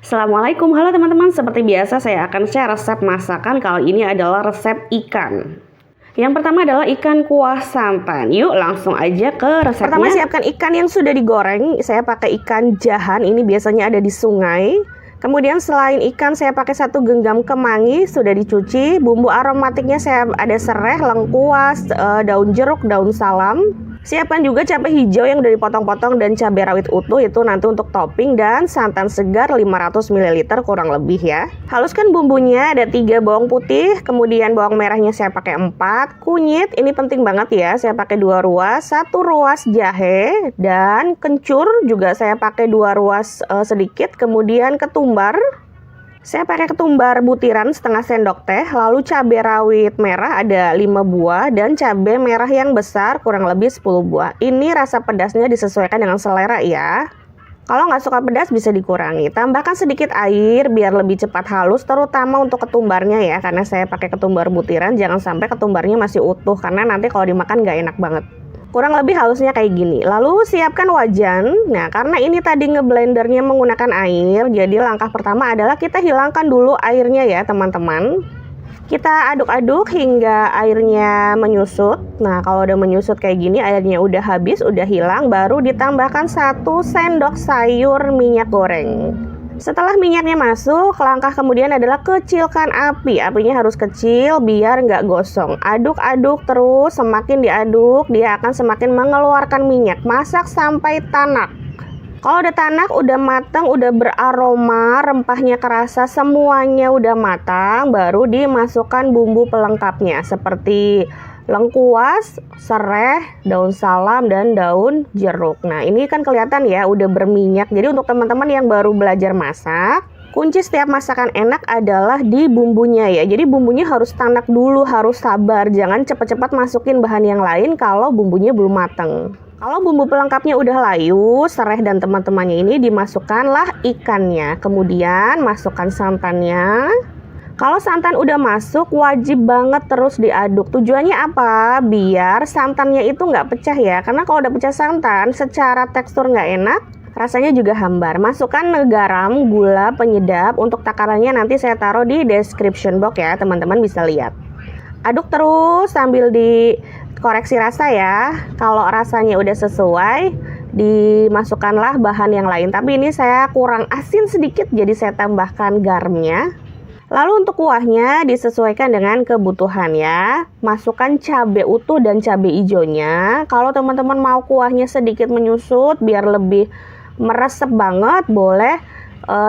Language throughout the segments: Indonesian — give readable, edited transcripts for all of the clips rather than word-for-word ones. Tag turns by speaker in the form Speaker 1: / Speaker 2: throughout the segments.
Speaker 1: Assalamualaikum, halo teman-teman. Seperti biasa saya akan share resep masakan. Kali ini adalah resep ikan. Yang pertama adalah ikan kuah santan. Yuk langsung aja ke resepnya. Pertama siapkan ikan yang sudah digoreng. Saya pakai ikan jahan, ini biasanya ada di sungai. Kemudian selain ikan saya pakai 1 genggam kemangi, sudah dicuci. Bumbu aromatiknya saya ada serai, lengkuas, daun jeruk, daun salam. Siapkan juga cabai hijau yang udah dipotong-potong dan cabai rawit utuh, itu nanti untuk topping, dan santan segar 500 ml kurang lebih ya. Haluskan bumbunya, ada 3 bawang putih, kemudian bawang merahnya saya pakai 4, kunyit ini penting banget ya, saya pakai 2 ruas, 1 ruas jahe, dan kencur juga saya pakai 2 ruas sedikit, kemudian ketumbar. Saya pakai ketumbar butiran setengah sendok teh, lalu cabai rawit merah ada 5 buah dan cabai merah yang besar kurang lebih 10 buah. Ini rasa pedasnya disesuaikan dengan selera ya. Kalau nggak suka pedas bisa dikurangi. Tambahkan sedikit air biar lebih cepat halus, terutama untuk ketumbarnya ya, karena saya pakai ketumbar butiran, jangan sampai ketumbarnya masih utuh karena nanti kalau dimakan nggak enak banget. Kurang lebih halusnya kayak gini. Lalu siapkan wajan. Nah, karena ini tadi ngeblendernya menggunakan air, jadi langkah pertama adalah kita hilangkan dulu airnya ya teman-teman. Kita aduk-aduk hingga airnya menyusut. Nah, kalau udah menyusut kayak gini, airnya udah habis, udah hilang, baru ditambahkan 1 sendok sayur minyak goreng. Setelah minyaknya masuk, langkah kemudian adalah kecilkan api. Apinya harus kecil biar nggak gosong. Aduk-aduk terus, semakin diaduk dia akan semakin mengeluarkan minyak. Masak sampai tanak. Kalau udah tanak, udah matang, udah beraroma, rempahnya kerasa, semuanya udah matang, baru dimasukkan bumbu pelengkapnya seperti lengkuas, serai, daun salam, dan daun jeruk. Nah, ini kan kelihatan ya udah berminyak. Jadi untuk teman-teman yang baru belajar masak, kunci setiap masakan enak adalah di bumbunya ya. Jadi bumbunya harus tanak dulu, harus sabar. Jangan cepat-cepat masukin bahan yang lain kalau bumbunya belum matang. Kalau bumbu pelengkapnya udah layu, serai dan teman-temannya ini dimasukkanlah ikannya. Kemudian masukkan santannya. Kalau santan udah masuk, wajib banget terus diaduk. Tujuannya apa? Biar santannya itu nggak pecah ya. Karena kalau udah pecah santan, secara tekstur nggak enak, rasanya juga hambar. Masukkan garam, gula, penyedap. Untuk takarannya nanti saya taruh di description box ya, teman-teman bisa lihat. Aduk terus sambil dikoreksi rasa ya. Kalau rasanya udah sesuai, dimasukkanlah bahan yang lain. Tapi ini saya kurang asin sedikit, jadi saya tambahkan garamnya. Lalu untuk kuahnya disesuaikan dengan kebutuhan ya. Masukkan cabai utuh dan cabai hijaunya. Kalau teman-teman mau kuahnya sedikit menyusut biar lebih meresep banget, boleh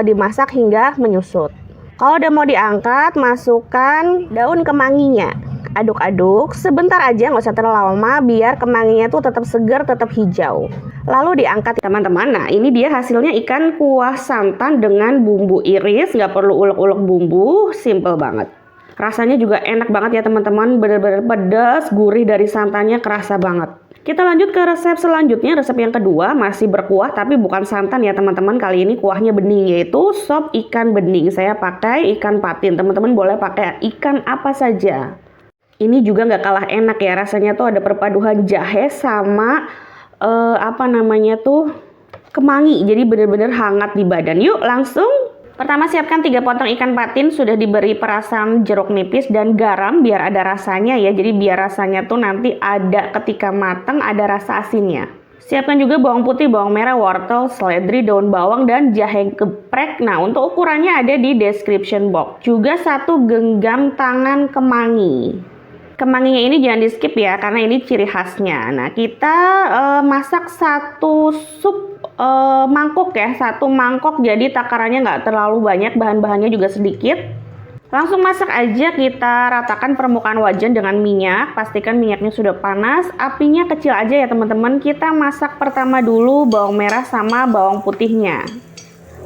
Speaker 1: dimasak hingga menyusut. Kalau udah mau diangkat, masukkan daun kemanginya. Aduk-aduk sebentar aja, nggak usah terlalu lama biar kemanginya tuh tetap segar, tetap hijau. Lalu diangkat teman-teman. Nah, ini dia hasilnya ikan kuah santan dengan bumbu iris, nggak perlu ulek-ulek bumbu, simple banget. Rasanya juga enak banget ya teman-teman, bener-bener pedas, gurih dari santannya kerasa banget. Kita lanjut ke resep selanjutnya, resep yang kedua, masih berkuah tapi bukan santan ya teman-teman. Kali ini kuahnya bening, yaitu sop ikan bening. Saya pakai ikan patin, teman-teman boleh pakai ikan apa saja. Ini juga nggak kalah enak ya, rasanya tuh ada perpaduan jahe sama kemangi, jadi bener-bener hangat di badan. Yuk langsung. Pertama siapkan 3 potong ikan patin, sudah diberi perasan jeruk nipis dan garam biar ada rasanya ya, jadi biar rasanya tuh nanti ada ketika matang, ada rasa asinnya. Siapkan juga bawang putih, bawang merah, wortel, seledri, daun bawang, dan jahe geprek. Nah, untuk ukurannya ada di description box. Juga 1 genggam tangan kemangi. Kemanginya ini jangan di skip ya, karena ini ciri khasnya. Nah, kita masak 1 sup mangkok ya, 1 mangkok, jadi takarannya nggak terlalu banyak, bahan-bahannya juga sedikit. Langsung masak aja, kita ratakan permukaan wajan dengan minyak. Pastikan minyaknya sudah panas, apinya kecil aja ya teman-teman. Kita masak pertama dulu bawang merah sama bawang putihnya.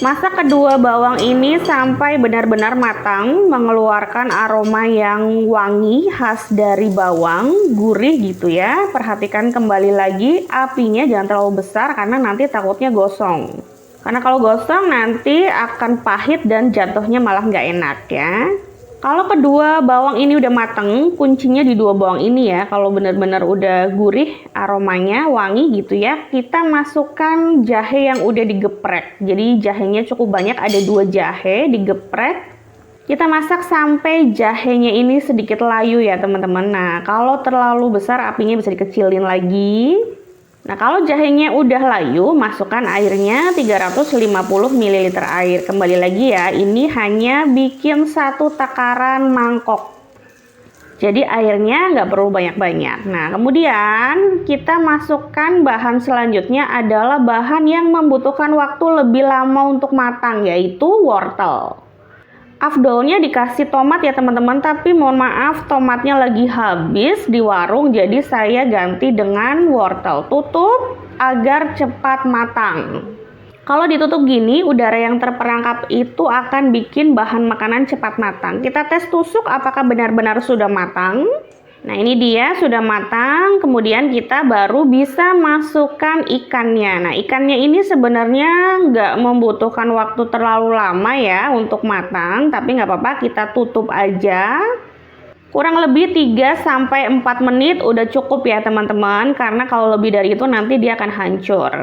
Speaker 1: Masak kedua bawang ini sampai benar-benar matang, mengeluarkan aroma yang wangi khas dari bawang, gurih gitu ya. Perhatikan kembali lagi apinya jangan terlalu besar karena nanti takutnya gosong. Karena kalau gosong nanti akan pahit dan jatuhnya malah nggak enak ya. Kalau kedua bawang ini udah mateng, kuncinya di dua bawang ini ya. Kalau benar-benar udah gurih, aromanya wangi gitu ya, kita masukkan jahe yang udah digeprek. Jadi jahenya cukup banyak, ada 2 jahe digeprek. Kita masak sampai jahenya ini sedikit layu ya teman-teman. Nah, kalau terlalu besar apinya bisa dikecilin lagi. Nah, kalau jahenya udah layu, masukkan airnya 350 ml air. Kembali lagi ya, ini hanya bikin 1 takaran mangkok. Jadi airnya nggak perlu banyak-banyak. Nah, kemudian kita masukkan bahan selanjutnya adalah bahan yang membutuhkan waktu lebih lama untuk matang, yaitu wortel. Afdolnya dikasih tomat ya teman-teman, tapi mohon maaf tomatnya lagi habis di warung, jadi saya ganti dengan wortel. Tutup agar cepat matang. Kalau ditutup gini, udara yang terperangkap itu akan bikin bahan makanan cepat matang. Kita tes tusuk apakah benar-benar sudah matang. Nah, ini dia sudah matang, kemudian kita baru bisa masukkan ikannya. Nah, ikannya ini sebenarnya nggak membutuhkan waktu terlalu lama ya untuk matang, tapi nggak apa-apa, kita tutup aja. Kurang lebih 3-4 menit udah cukup ya teman-teman, karena kalau lebih dari itu nanti dia akan hancur.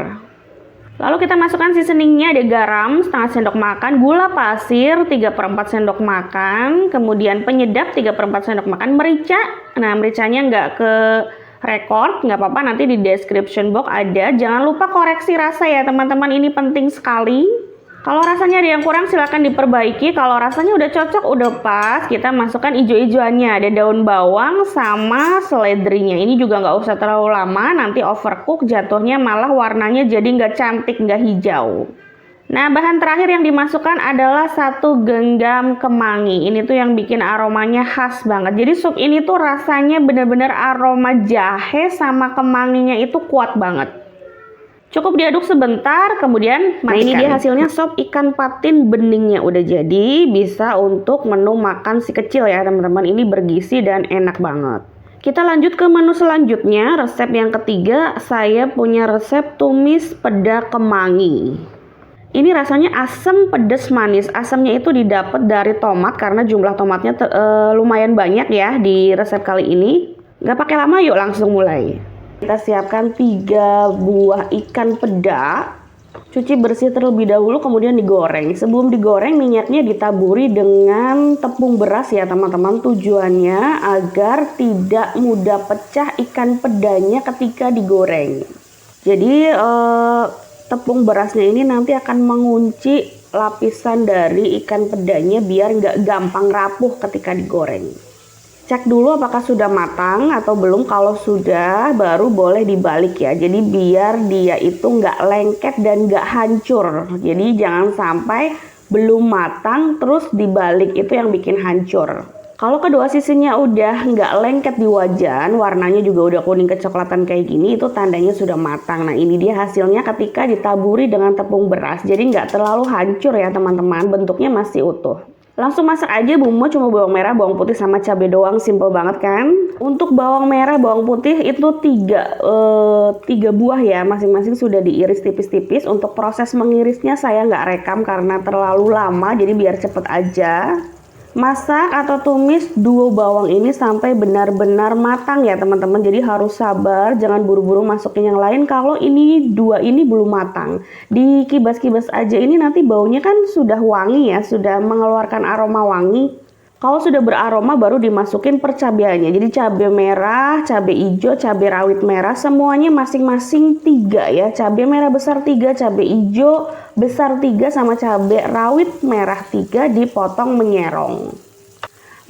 Speaker 1: Lalu kita masukkan seasoningnya, ada garam setengah sendok makan, gula pasir 3/4 sendok makan, kemudian penyedap 3/4 sendok makan, merica. Nah, mericanya nggak ke record, nggak apa-apa, nanti di description box ada. Jangan lupa koreksi rasa ya teman-teman, ini penting sekali. Kalau rasanya ada yang kurang silahkan diperbaiki. Kalau rasanya udah cocok, udah pas, kita masukkan ijo-ijoannya. Ada daun bawang sama seledrinya. Ini juga nggak usah terlalu lama, nanti overcook jatuhnya malah warnanya jadi nggak cantik, nggak hijau. Nah, bahan terakhir yang dimasukkan adalah 1 genggam kemangi. Ini tuh yang bikin aromanya khas banget. Jadi sup ini tuh rasanya bener-bener aroma jahe sama kemanginya itu kuat banget. Cukup diaduk sebentar, kemudian matikan. Nah, ini dia hasilnya, sop ikan patin beningnya udah jadi. Bisa untuk menu makan si kecil ya teman-teman. Ini bergizi dan enak banget. Kita lanjut ke menu selanjutnya, resep yang ketiga. Saya punya resep tumis peda kemangi. Ini rasanya asam, pedas, manis. Asamnya itu didapat dari tomat karena jumlah tomatnya lumayan banyak ya di resep kali ini. Nggak pakai lama, yuk langsung mulai. Kita siapkan 3 buah ikan peda. Cuci bersih terlebih dahulu, kemudian digoreng. Sebelum digoreng, minyaknya ditaburi dengan tepung beras ya teman-teman. Tujuannya agar tidak mudah pecah ikan pedanya ketika digoreng. Jadi tepung berasnya ini nanti akan mengunci lapisan dari ikan pedanya biar nggak gampang rapuh ketika digoreng. Cek dulu apakah sudah matang atau belum. Kalau sudah, baru boleh dibalik ya. Jadi biar dia itu nggak lengket dan nggak hancur. Jadi jangan sampai belum matang terus dibalik, itu yang bikin hancur. Kalau kedua sisinya udah nggak lengket di wajan, warnanya juga udah kuning kecoklatan kayak gini, itu tandanya sudah matang. Nah, ini dia hasilnya ketika ditaburi dengan tepung beras. Jadi nggak terlalu hancur ya teman-teman, bentuknya masih utuh. Langsung masak aja, bumbu cuma bawang merah, bawang putih sama cabai doang, simple banget kan. Untuk bawang merah, bawang putih itu 3 buah ya, masing-masing sudah diiris tipis-tipis. Untuk proses mengirisnya saya nggak rekam karena terlalu lama, jadi biar cepet aja. Masak atau tumis 2 bawang ini sampai benar-benar matang ya teman-teman. Jadi harus sabar, jangan buru-buru masukin yang lain kalau ini 2 ini belum matang. Dikibas-kibas aja, ini nanti baunya kan sudah wangi ya, sudah mengeluarkan aroma wangi. Kalau sudah beraroma baru dimasukin percabeannya. Jadi cabai merah, cabai hijau, cabai rawit merah, semuanya masing-masing 3 ya. Cabai merah besar 3, cabai hijau besar 3, sama cabai rawit merah 3 dipotong menyerong.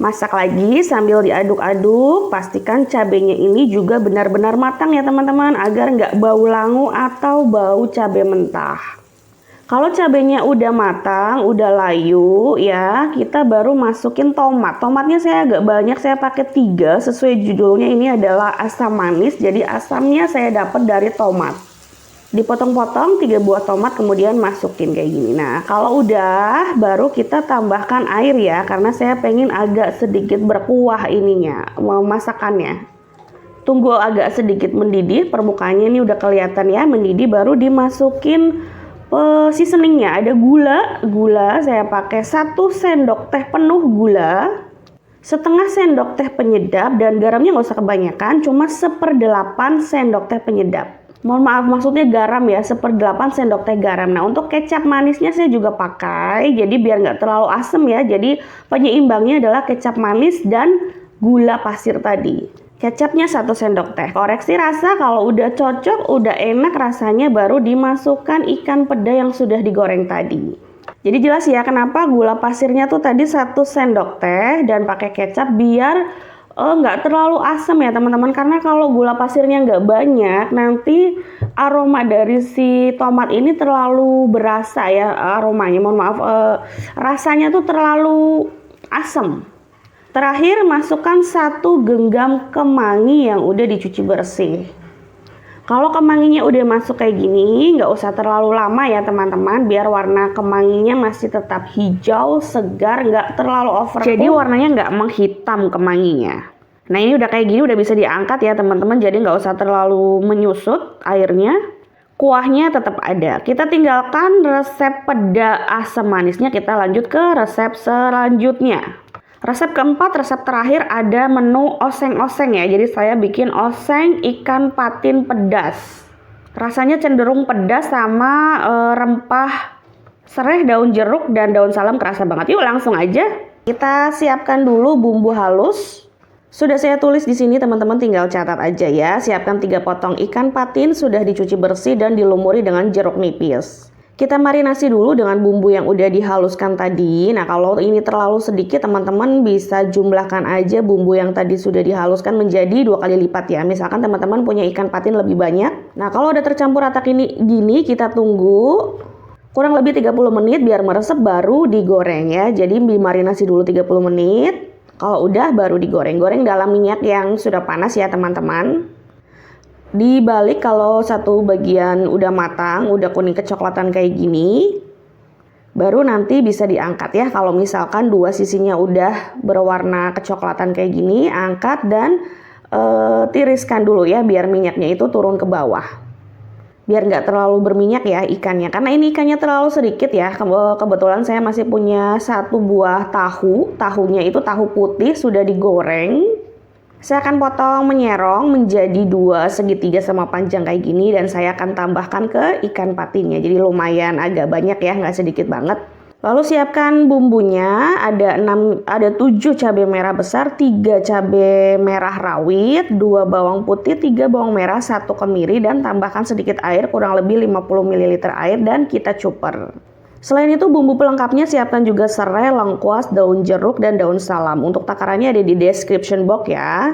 Speaker 1: Masak lagi sambil diaduk-aduk, pastikan cabainya ini juga benar-benar matang ya teman-teman, agar nggak bau langu atau bau cabai mentah. Kalau cabenya udah matang, udah layu ya, kita baru masukin tomat. Tomatnya saya agak banyak, saya pakai 3, sesuai judulnya ini adalah asam manis, jadi asamnya saya dapat dari tomat. Dipotong-potong 3 buah tomat, kemudian masukin kayak gini. Nah, kalau udah, baru kita tambahkan air ya, karena saya pengen agak sedikit berkuah ininya, masakannya. Tunggu agak sedikit mendidih, permukaannya ini udah kelihatan ya, mendidih, baru dimasukin seasoningnya. Ada gula saya pakai 1 sendok teh penuh gula. setengah sendok teh penyedap, dan garamnya nggak usah kebanyakan, cuma 1/8 sendok teh penyedap. Mohon maaf, maksudnya garam ya, 1/8 sendok teh garam. Nah, untuk kecap manisnya saya juga pakai, jadi biar nggak terlalu asem ya. Jadi penyeimbangnya adalah kecap manis dan gula pasir tadi. Kecapnya 1 sendok teh. Koreksi rasa, kalau udah cocok, udah enak rasanya, baru dimasukkan ikan peda yang sudah digoreng tadi. Jadi jelas ya kenapa gula pasirnya tuh tadi 1 sendok teh dan pakai kecap, biar nggak terlalu asam ya teman-teman. Karena kalau gula pasirnya nggak banyak, nanti aroma dari si tomat ini terlalu berasa ya aromanya. Mohon maaf, rasanya tuh terlalu asam. Terakhir masukkan 1 genggam kemangi yang udah dicuci bersih. Kalau kemanginya udah masuk kayak gini, nggak usah terlalu lama ya teman-teman, biar warna kemanginya masih tetap hijau, segar, nggak terlalu over. Jadi warnanya nggak menghitam kemanginya. Nah ini udah kayak gini, udah bisa diangkat ya teman-teman, jadi nggak usah terlalu menyusut airnya. Kuahnya tetap ada. Kita tinggalkan resep peda asam manisnya, kita lanjut ke resep selanjutnya. Resep keempat, resep terakhir, ada menu oseng-oseng ya. Jadi saya bikin oseng ikan patin pedas. Rasanya cenderung pedas sama rempah serai, daun jeruk, dan daun salam, kerasa banget. Yuk langsung aja. Kita siapkan dulu bumbu halus. Sudah saya tulis di sini teman-teman, tinggal catat aja ya. Siapkan 3 potong ikan patin, sudah dicuci bersih dan dilumuri dengan jeruk nipis. Kita marinasi dulu dengan bumbu yang udah dihaluskan tadi. Nah kalau ini terlalu sedikit teman-teman bisa jumlahkan aja bumbu yang tadi sudah dihaluskan menjadi 2 kali lipat ya. Misalkan teman-teman punya ikan patin lebih banyak. Nah kalau udah tercampur rata gini kita tunggu kurang lebih 30 menit biar meresap, baru digoreng ya. Jadi dimarinasi dulu 30 menit. Kalau udah baru digoreng. Goreng dalam minyak yang sudah panas ya teman-teman. Dibalik kalau satu bagian udah matang, udah kuning kecoklatan kayak gini, baru nanti bisa diangkat ya. Kalau misalkan dua sisinya udah berwarna kecoklatan kayak gini, angkat dan tiriskan dulu ya, biar minyaknya itu turun ke bawah. Biar nggak terlalu berminyak ya ikannya, karena ini ikannya terlalu sedikit ya. Kebetulan saya masih punya 1 buah tahu, tahunya itu tahu putih sudah digoreng. Saya akan potong menyerong menjadi 2 segitiga sama panjang kayak gini, dan saya akan tambahkan ke ikan patinnya. Jadi lumayan agak banyak ya, nggak sedikit banget. Lalu siapkan bumbunya, ada 7 cabai merah besar, 3 cabai merah rawit, 2 bawang putih, 3 bawang merah, 1 kemiri, dan tambahkan sedikit air, kurang lebih 50 ml air, dan kita cuper. Selain itu bumbu pelengkapnya siapkan juga serai, lengkuas, daun jeruk, dan daun salam. Untuk takarannya ada di description box ya.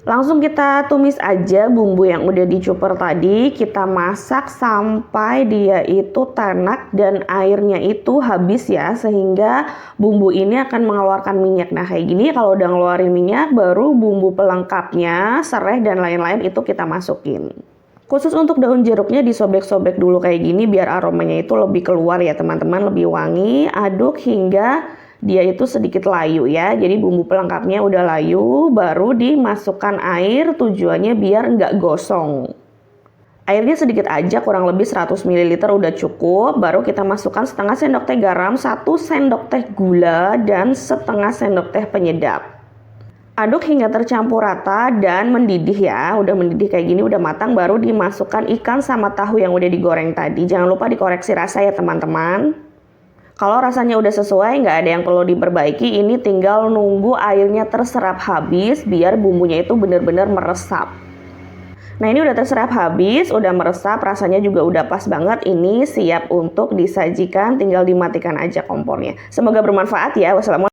Speaker 1: Langsung kita tumis aja bumbu yang udah dicuper tadi. Kita masak sampai dia itu tanak dan airnya itu habis ya. Sehingga bumbu ini akan mengeluarkan minyak. Nah kayak gini kalau udah ngeluarin minyak, baru bumbu pelengkapnya, serai dan lain-lain itu kita masukin. Khusus untuk daun jeruknya disobek-sobek dulu kayak gini biar aromanya itu lebih keluar ya teman-teman, lebih wangi. Aduk hingga dia itu sedikit layu ya. Jadi bumbu pelengkapnya udah layu, baru dimasukkan air, tujuannya biar nggak gosong. Airnya sedikit aja, kurang lebih 100 ml udah cukup. Baru kita masukkan setengah sendok teh garam, 1 sendok teh gula, dan setengah sendok teh penyedap. Aduk hingga tercampur rata dan mendidih ya. Udah mendidih kayak gini, udah matang, baru dimasukkan ikan sama tahu yang udah digoreng tadi. Jangan lupa dikoreksi rasa ya teman-teman. Kalau rasanya udah sesuai, nggak ada yang perlu diperbaiki. Ini tinggal nunggu airnya terserap habis biar bumbunya itu benar-benar meresap. Nah ini udah terserap habis, udah meresap, rasanya juga udah pas banget. Ini siap untuk disajikan, tinggal dimatikan aja kompornya. Semoga bermanfaat ya. Wassalamualaikum.